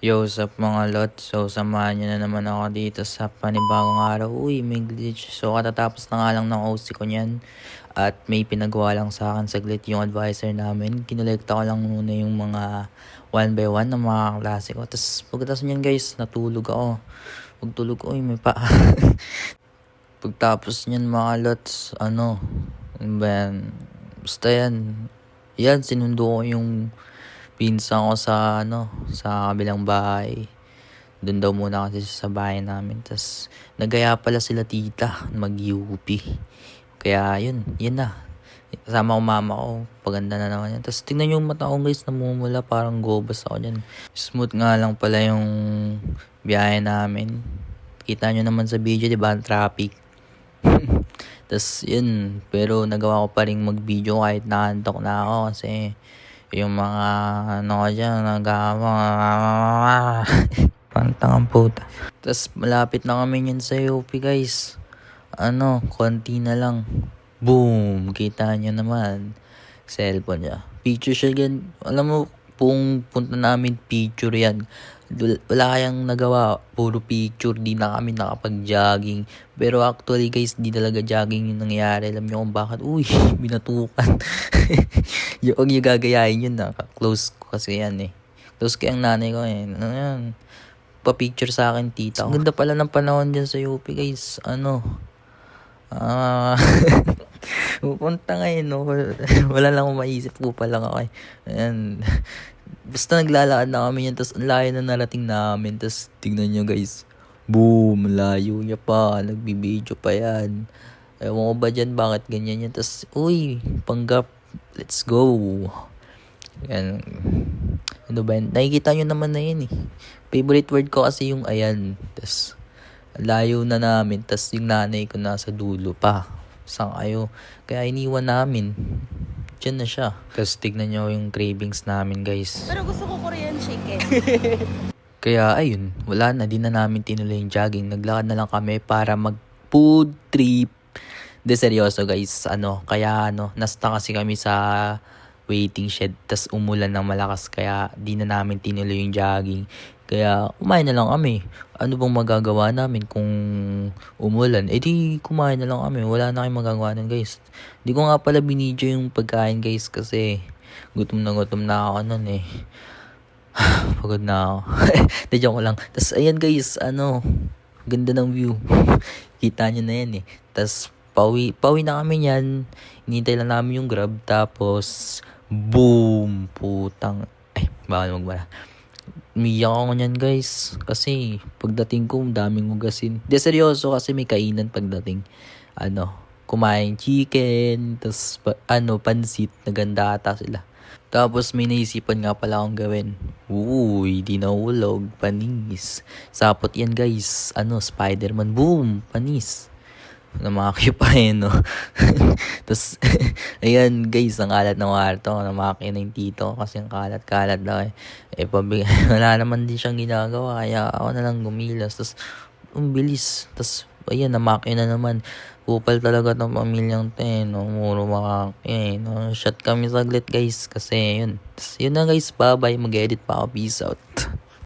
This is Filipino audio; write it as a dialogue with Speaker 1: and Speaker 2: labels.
Speaker 1: Yo, what's up mga lot? So, samahan nyo na naman ako dito sa panibagong araw. Uy, may glitch. So, katatapos na nga lang ng OC ko niyan. At may pinagawa lang sa akin saglit yung advisor namin. Kinolekta ko lang muna yung mga 1 by 1 ng mga klase ko. Tapos, pagkatapos niyan guys, natulog ako. Pagtulog ko, uy, may pa. Pagtapos niyan mga lots, ano ba yan? Basta yan. Yan, sinundo ko yung pinsan ko sa kabilang bahay. Doon daw muna kasi sa bahay namin. Tapos, nagaya pala sila tita, mag-UP. Kaya, yun na. Kasama ko mama ko, paganda na naman yan. Tapos, tingnan yung mata ko guys, namumula, parang gobas ako dyan. Smooth nga lang pala yung biyahe namin. Kita nyo naman sa video, di ba? Traffic. Tapos, yun. Pero, nagawa ko pa rin mag-video kahit nakantok na ako kasi yung mga ano ko dyan, pantang puta. Tapos malapit na kami yun sa UP guys. Konti na lang. Boom! Kita nyo naman. Cellphone niya. Picture siya gan. Alam mo, punta namin picture yan. Wala kayang nagawa. Puro picture. Di na kami nakapag-jogging. Pero actually guys, di talaga jogging yung nangyari. Alam nyo kung bakit? Uy, binatukan. yung gagayahin yun na. Close ko kasi yan eh. Close ko yung nanay ko eh. Ano yan? Pa-picture sa akin tita. Ang ganda pala ng panahon dyan sa UP guys. Pupunta ngayon, no? Wala lang akong maisip ko pa lang ako eh. Ayan. Basta naglalakad na kami yan, tapos ang layo na narating namin, tapos tignan nyo guys. Boom! Layo niya pa, nagbibideo pa yan. Ewan ko ba dyan, bakit ganyan yan? Tapos, uy, panggap, let's go. Yan. Ano ba yan? Nakikita nyo naman na yun eh. Favorite word ko kasi yung ayan. Tapos, layo na namin. Tapos yung nanay ko nasa dulo pa. Saan kayo? Kaya iniwan namin. Diyan na siya. Tapos tignan nyo yung cravings namin guys.
Speaker 2: Pero gusto ko Korean chicken.
Speaker 1: Kaya ayun, wala na. Di na namin tinuloy yung jogging. Naglakad na lang kami para mag food trip. De seryoso guys. Nasta kasi kami sa waiting shed. Tas umulan ng malakas. Kaya di na namin tinuloy yung jogging. Kaya kumain na lang kami. Ano bang magagawa namin kung umulan? Eh di kumain na lang kami. Wala na kayong magagawa nun guys. Di ko nga pala binidyo yung pagkain guys kasi gutom na ako nun eh. Pagod na ako. De joke ko lang. Tas ayan guys, ganda ng view. Kita nyo na yan eh. Tas pauwi na kami yan. Hinintay lang namin yung Grab. Tapos boom! Putang. Ay, bawal magbara. Umiyak ako niyan guys. Kasi pagdating ko, daming hugasin. De seryoso kasi may kainan pagdating. Kumain chicken. Tapos pansit. Naganda ata sila. Tapos may naisipan nga pala akong gawin. Uy, di nahulog. Panis. Sapot yan guys. Spider-Man. Boom! Panis. Namakyo pa no. Tapos, ayan guys, ang kalat ng kwarto. Namakyo na yung tito kasi ang kalat-kalat daw eh. Wala naman din siyang ginagawa. Kaya ako na lang gumilas. Tapos, ang bilis. Tapos, ayan, namakyo na naman. Kupal talaga ng pamilyang no. Muro makakya no. Shot kami saglit guys. Kasi yun. Tapos, yun na guys. Bye-bye. Mag-edit pa ako. Peace out.